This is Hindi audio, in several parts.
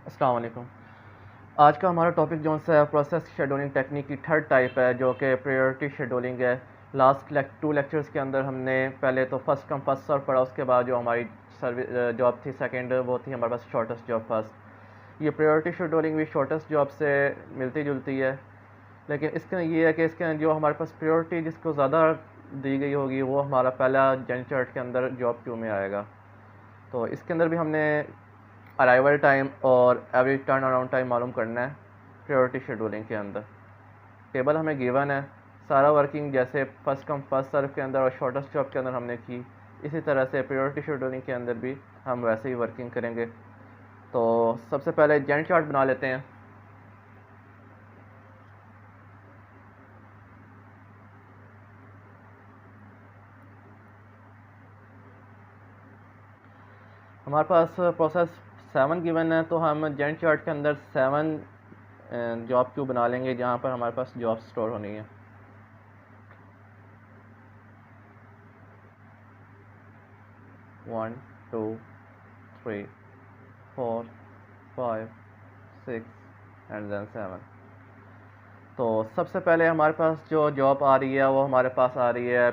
अस्सलाम वालेकुम। आज का हमारा टॉपिक जो है प्रोसेस शेड्यूलिंग टेक्निक की थर्ड टाइप है, जो कि प्रायोरिटी शेड्यूलिंग है। लास्ट टू लेक्चर्स के अंदर हमने पहले तो फर्स्ट कम फर्स्ट सर्व पढ़ा, उसके बाद जो हमारी सर्विस जॉब थी सेकंड, वो थी हमारे पास शॉर्टेस्ट जॉब फर्स्ट। ये प्रायोरिटी शेड्यूलिंग भी शॉर्टेस्ट जॉब से मिलती जुलती है, लेकिन इसके ये है कि इसके जो हमारे पास प्रायोरिटी जिसको ज़्यादा दी गई होगी वो हमारा पहला जन चार्ट के अंदर जॉब क्यू में आएगा। तो इसके अंदर भी हमने अराइवल टाइम और एवरेज टर्न अराउंड टाइम मालूम करना है। प्रायोरिटी शेड्यूलिंग के अंदर टेबल हमें गिवन है, सारा वर्किंग जैसे फर्स्ट कम फर्स्ट सर्व के अंदर और शॉर्टेस्ट जॉब के अंदर हमने की, इसी तरह से प्रायोरिटी शेड्यूलिंग के अंदर भी हम वैसे ही वर्किंग करेंगे। तो सबसे पहले जैंट चार्ट बना लेते हैं। हमारे पास प्रोसेस 7 गिवन है, तो हम जैंट चार्ट के अंदर 7 जॉब क्यू बना लेंगे जहाँ पर हमारे पास जॉब स्टोर होनी है। One, two, 3, 4, 5, 6 and then 7। तो सबसे पहले हमारे पास जो जॉब आ रही है वो हमारे पास आ रही है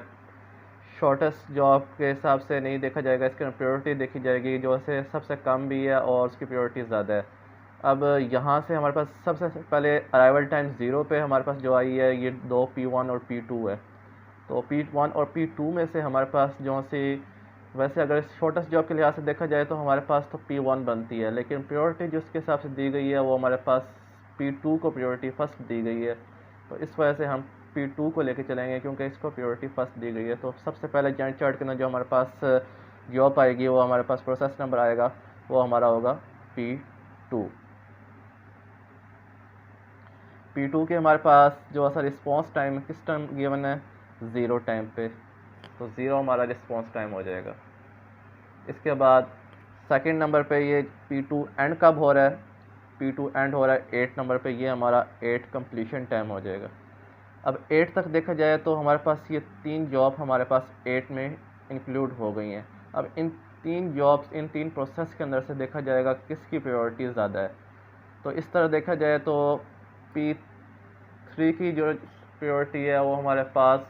शॉर्टेस्ट जॉब के हिसाब से नहीं देखा जाएगा, इसके अंदर प्रायोरिटी देखी जाएगी जो से सबसे कम भी है और उसकी प्रायोरिटी ज़्यादा है। अब यहाँ से हमारे पास सबसे पहले अराइवल टाइम 0 पे हमारे पास जो आई है ये दो P1 और P2 है। तो P1 और P2 में से हमारे पास जो सी वैसे अगर शॉर्टेस्ट जॉब के लिहाज से देखा जाए तो हमारे पास तो P1 बनती है, लेकिन प्रायोरिटी जिसके हिसाब से दी गई है वो हमारे पास P2 को प्रायोरिटी फर्स्ट दी गई है। तो इस वजह से हम P2 को लेके चलेंगे क्योंकि इसको प्रायोरिटी फर्स्ट दी गई है। तो सबसे पहले जॉइंट चार्ट के अंदर जो हमारे पास जॉब आएगी वो हमारे पास प्रोसेस नंबर आएगा, वो हमारा होगा P2। P2 के हमारे पास जो ऐसा रिस्पॉन्स टाइम किस टाइम गिवन है, 0 टाइम पे, तो 0 हमारा रिस्पॉन्स टाइम हो जाएगा। इसके बाद सेकंड नंबर पे ये P2 एंड कब हो रहा है, P2 एंड हो रहा है 8 नंबर पे, ये हमारा 8 कंप्लीशन टाइम हो जाएगा। अब 8 तक देखा जाए तो हमारे पास ये 3 जॉब हमारे पास 8 में इंक्लूड हो गई हैं। अब इन 3 जॉब्स इन 3 प्रोसेस के अंदर से देखा जाएगा किसकी प्रायोरिटी ज़्यादा है। तो इस तरह देखा जाए तो P3 की जो प्रायोरिटी है वो हमारे पास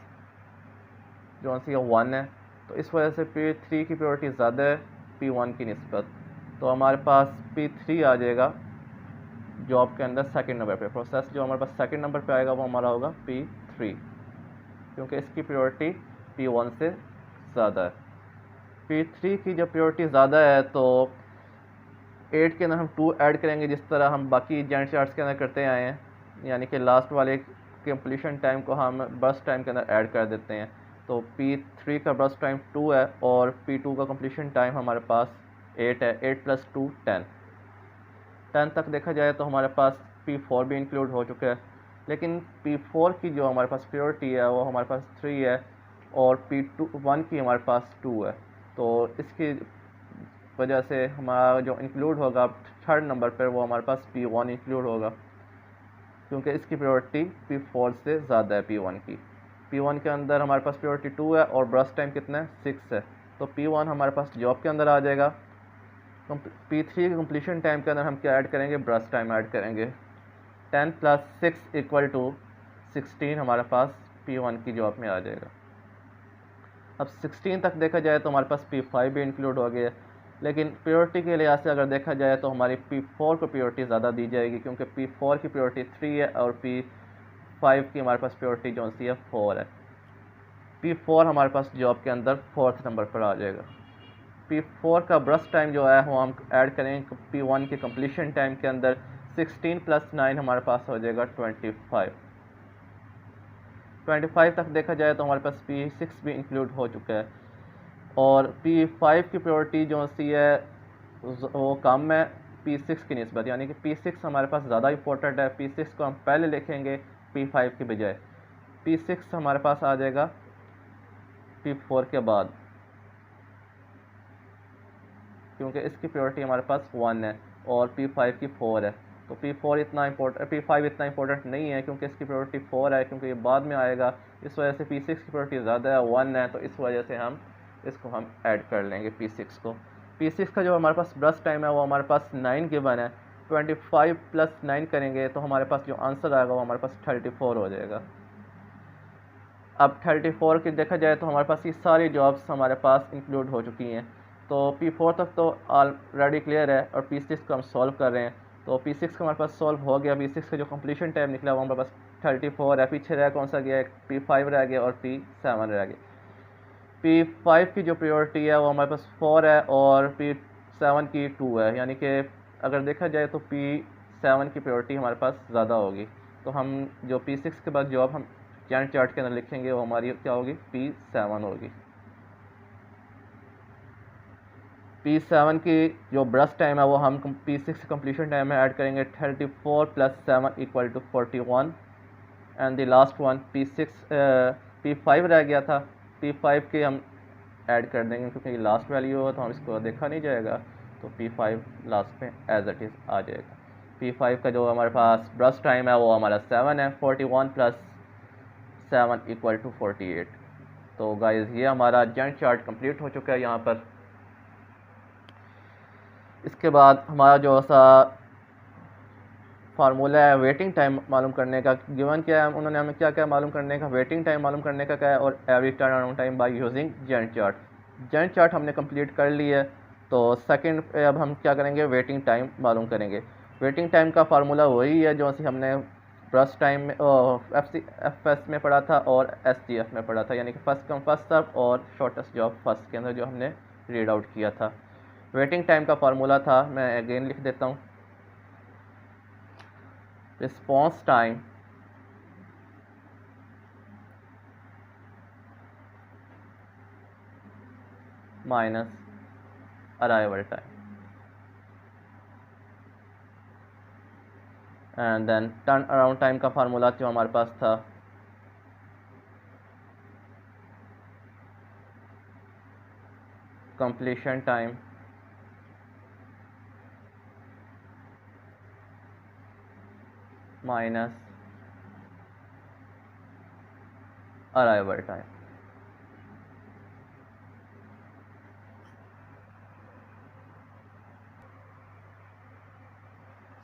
जो सी 1 है, तो इस वजह से P3 की प्रायोरिटी ज़्यादा है P1 की निस्बत। तो हमारे पास P3 आ जाएगा जॉब के अंदर सेकंड नंबर पे। प्रोसेस जो हमारे पास सेकंड नंबर पे आएगा वो हमारा होगा P3, क्योंकि इसकी प्रायोरिटी P1 से ज़्यादा है। P3 की जब प्रायोरिटी ज़्यादा है तो 8 के अंदर हम 2 ऐड करेंगे, जिस तरह हम बाकी जॉइंट चार्ट्स के अंदर करते आए हैं, यानी कि लास्ट वाले कंप्लीशन टाइम को हम बर्स्ट टाइम के अंदर ऐड कर देते हैं। तो P3 का बर्स्ट टाइम 2 है और P2 का कंप्लीशन टाइम हमारे पास 8 है। 8 + 2 10। 10 तक देखा जाए तो हमारे पास P4 भी इंक्लूड हो चुका है, लेकिन P4 की जो हमारे पास प्रायोरिटी है वो हमारे पास 3 है और P1 की हमारे पास 2 है। तो इसकी वजह से हमारा जो इंक्लूड होगा थर्ड नंबर पर वो हमारे पास P1 इंक्लूड होगा, क्योंकि इसकी प्रायोरिटी P4 से ज़्यादा है P1 की। P1 के अंदर हमारे पास प्रायोरिटी 2 है और ब्रस्ट टाइम कितना है, 6 है। तो P1 हमारे पास जॉब के अंदर आ जाएगा। P3 के कंप्लीशन टाइम के अंदर हम क्या ऐड करेंगे, ब्रस्ट टाइम ऐड करेंगे। 10 + 6 = 16 हमारे पास P1 की जॉब में आ जाएगा। अब 16 तक देखा जाए तो हमारे पास P5 भी इंक्लूड हो गया, लेकिन प्रायोरिटी के लिहाज से अगर देखा जाए तो हमारी P4 को प्रायोरिटी ज़्यादा दी जाएगी, क्योंकि P4 की प्रायोरिटी 3 है और P5 की हमारे पास प्रायोरिटी जो सी है 4 है। P4 हमारे पास जॉब के अंदर 4th नंबर पर आ जाएगा। P4 का ब्रस्ट टाइम जो है वो हम ऐड करेंगे P1 के कंप्लीशन टाइम के अंदर। 16 + 9 हमारे पास हो जाएगा 25। 25 तक देखा जाए तो हमारे पास P6 भी इंक्लूड हो चुका है और P5 की प्रायोरिटी जो सी है वो कम है P6 की निस्बत, यानी कि P6 हमारे पास ज़्यादा इंपॉर्टेंट है। P6 को हम पहले लिखेंगे P5 की बजाय। P6 हमारे पास आ जाएगा P4 के बाद, क्योंकि इसकी प्रायोरिटी हमारे पास 1 है और P5 की 4 है। तो P5 इतना इंपॉर्टेंट नहीं है क्योंकि इसकी प्रायोरिटी 4 है, क्योंकि ये बाद में आएगा। इस वजह से P6 की प्रायोरिटी ज़्यादा है, 1 है, तो इस वजह से हम इसको ऐड कर लेंगे P6 को। P6 का जो हमारे पास ब्रस्ट टाइम है वो हमारे पास 9 गिवन है, 25 प्लस 9 करेंगे तो हमारे पास जो आंसर आएगा वो हमारे पास 34 हो जाएगा। अब 34 की देखा जाए तो हमारे पास ये सारी जॉब्स हमारे पास इंक्लूड हो चुकी हैं। तो P4 तक तो ऑलरेडी क्लियर है और P6 को हम सॉल्व कर रहे हैं। तो P6 का हमारे पास सॉल्व हो गया। P6 का जो कंप्लीशन टाइम निकला वो हमारे पास 34 है। पीछे रह कौन सा गया, P5 रह गया और P7 रह गया। P5 की जो प्रायोरिटी है वो हमारे पास 4 है और P7 की 2 है, यानी कि अगर देखा जाए तो P7 की प्रायोरिटी हमारे पास ज़्यादा होगी। तो हम जो P6 के बाद जॉब हम गैंट चार्ट के अंदर लिखेंगे वो हमारी क्या होगी, P7 होगी। P7 की जो ब्रश टाइम है वो हम P6 कंप्लीशन टाइम में ऐड करेंगे। 34 plus 7 equal to 41 and the last one P5 रह गया था। P5 के हम ऐड कर देंगे क्योंकि ये लास्ट वैल्यू है तो हम इसको देखा नहीं जाएगा, तो P5 लास्ट में एज इट इज़ आ जाएगा। P5 का जो हमारे पास ब्रश टाइम है वो हमारा 7 है। 41 प्लस 7 इक्वल टू 48। तो गाइज़ ये हमारा गैंट चार्ट कंप्लीट हो चुका है यहाँ पर। इसके बाद हमारा जो सा फार्मूला है वेटिंग टाइम मालूम करने का, गिवन क्या है, उन्होंने हमें क्या क्या मालूम करने का, वेटिंग टाइम मालूम करने का क्या है और average turn around time by using Gantt chart. Gantt chart हमने कंप्लीट कर ली है। तो सेकंड पे अब हम क्या करेंगे, वेटिंग टाइम मालूम करेंगे। वेटिंग टाइम का फार्मूला वही है जो हमने ब्रश टाइम में FS में पढ़ा था और SGF में पढ़ा था, यानी कि फर्स्ट कम फर्स्ट सर्व और शॉर्टेस्ट जॉब फर्स्ट के अंदर जो हमने रीड आउट किया था। वेटिंग टाइम का फार्मूला था, मैं अगेन लिख देता हूँ, response time minus arrival time and then turn around time का फार्मूला जो हमारे पास था completion time minus arrival time.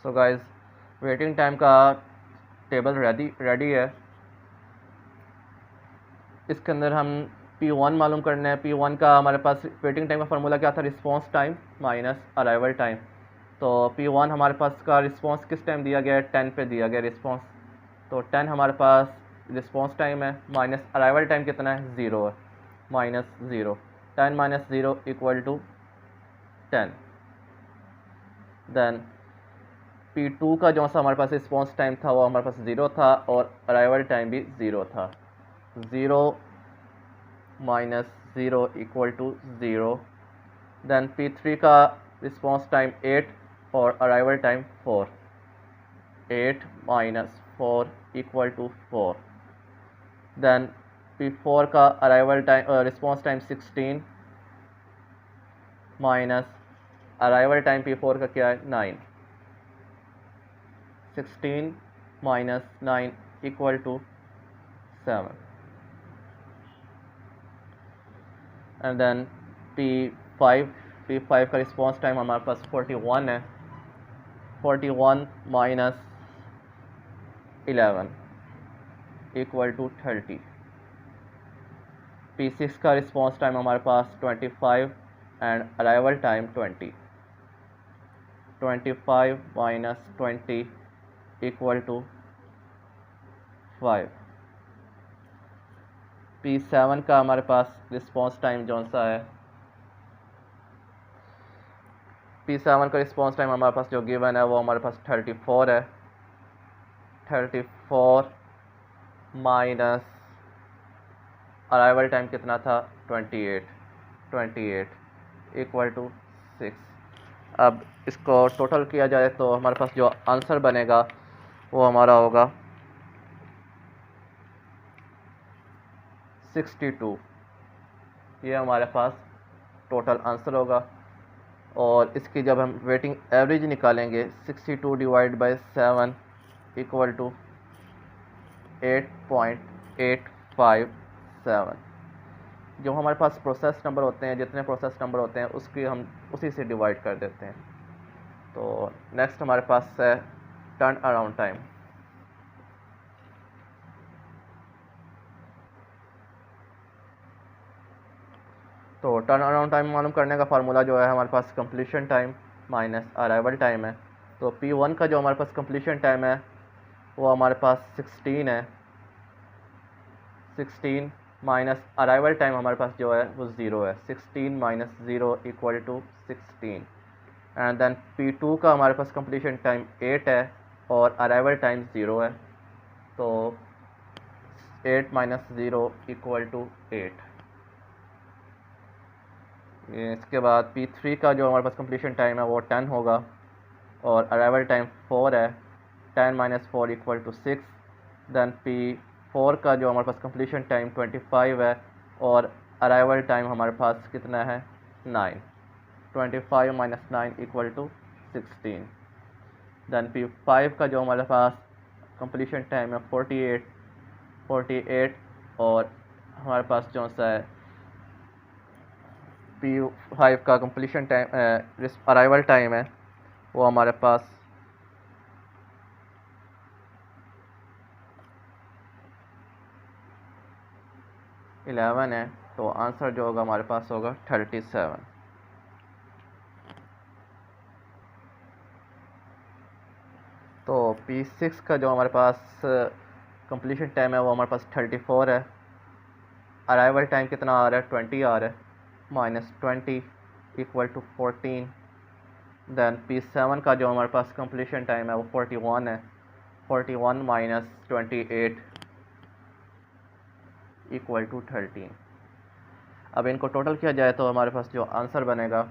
So guys waiting time का टेबल रेडी है। इसके अंदर हम P1 मालूम करना है। P1 का हमारे पास वेटिंग टाइम का फार्मूला क्या था, response time minus arrival time. तो P1 हमारे पास का रिस्पॉन्स किस टाइम दिया गया है, 10 पे दिया गया रिस्पॉन्स। तो 10 हमारे पास रिस्पॉन्स टाइम है, माइनस अराइवल टाइम कितना है, 0 है, minus 0। 10 minus 0 equal to 10। Then P2 का जो सा हमारे पास रिस्पॉन्स टाइम था वो हमारे पास 0 था और अराइवल टाइम भी 0 था। 0 minus 0 equal to 0। Then P3 का रिस्पॉन्स टाइम 8 और arrival time 4। 8 minus 4 equal to 4। Then P4 का arrival time response time 16 minus arrival time P4 का क्या है, 9। 16 minus 9 equal to 7। And then P5 का रिस्पॉन्स टाइम हमारे पास 41 है। 41 माइनस 11 इक्वल टू 30। P6 का रिस्पॉन्स टाइम हमारे पास 25 and arrival time 20। 25 minus 20 equal to 5। P7 का हमारे पास रिस्पॉन्स टाइम जो सा है, P7 का रिस्पॉन्स टाइम हमारे पास जो गिवन है वो हमारे पास 34 है। 34 माइनस अराइवल टाइम कितना था, 28 इक्वल टू 6। अब इसको टोटल किया जाए तो हमारे पास जो आंसर बनेगा वो हमारा होगा 62। ये हमारे पास टोटल आंसर होगा। और इसकी जब हम वेटिंग एवरेज निकालेंगे 62 डिवाइड बाई 7 इक्वल टू 8.857। जो हमारे पास प्रोसेस नंबर होते हैं, जितने प्रोसेस नंबर होते हैं उसकी हम उसी से डिवाइड कर देते हैं। तो नेक्स्ट हमारे पास है टर्न अराउंड टाइम। तो टर्न अराउंड टाइम मालूम करने का फार्मूला जो है हमारे पास completion time minus arrival time है। तो P1 का जो हमारे पास कंप्लीशन टाइम है वो हमारे पास 16 है, 16 माइनस अराइवल टाइम हमारे पास जो है वो 0 है। 16 minus 0 equal to 16। And then P2 का हमारे पास कंप्लीशन टाइम 8 है और अराइवल टाइम 0 है। तो 8 माइनस 0 इक्वल टू 8। इसके बाद P3 का जो हमारे पास कंप्लीशन टाइम है वो 10 होगा और अराइवल टाइम 4 है। 10 minus 4 equal to 6। Then P4 का जो हमारे पास कंप्लीशन टाइम 25 है और अराइवल टाइम हमारे पास कितना है 9। 25 minus 9 equal to 16। Then P5 का जो हमारे पास कंप्लीशन टाइम है 48 और हमारे पास जो सा है P5 का कंप्लीशन टाइम अराइवल टाइम है वो हमारे पास 11 है। तो आंसर जो होगा हमारे पास होगा 37। तो P6 का जो हमारे पास कंप्लीशन टाइम है वो हमारे पास 34 है। अराइवल टाइम कितना आ रहा है 20 आ रहा है। Minus 20 equal to 14। Then P7 का जो हमारे पास कंप्लीशन टाइम है वो 41 है। 41 माइनस 28 इक्वल टू 13। अब इनको टोटल किया जाए तो हमारे पास जो आंसर बनेगा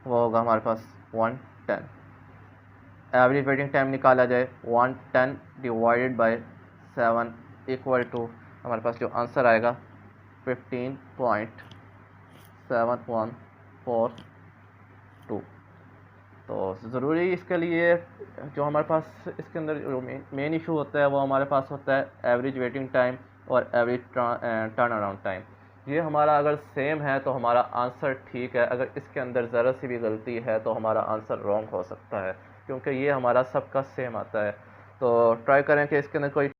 वो होगा हमारे पास 110। एवरेज वेटिंग टाइम निकाला जाए 110 डिवाइडेड बाय 7 इक्वल टू हमारे पास जो आंसर आएगा 15.7142। तो ज़रूरी इसके लिए जो हमारे पास इसके अंदर मेन इशू होता है वो हमारे पास होता है एवरेज वेटिंग टाइम और एवरेज टर्न अराउंड टाइम। ये हमारा अगर सेम है तो हमारा आंसर ठीक है, अगर इसके अंदर ज़रा सी भी गलती है तो हमारा आंसर रॉन्ग हो सकता है, क्योंकि ये हमारा सबका सेम आता है। तो ट्राई करें कि इसके अंदर कोई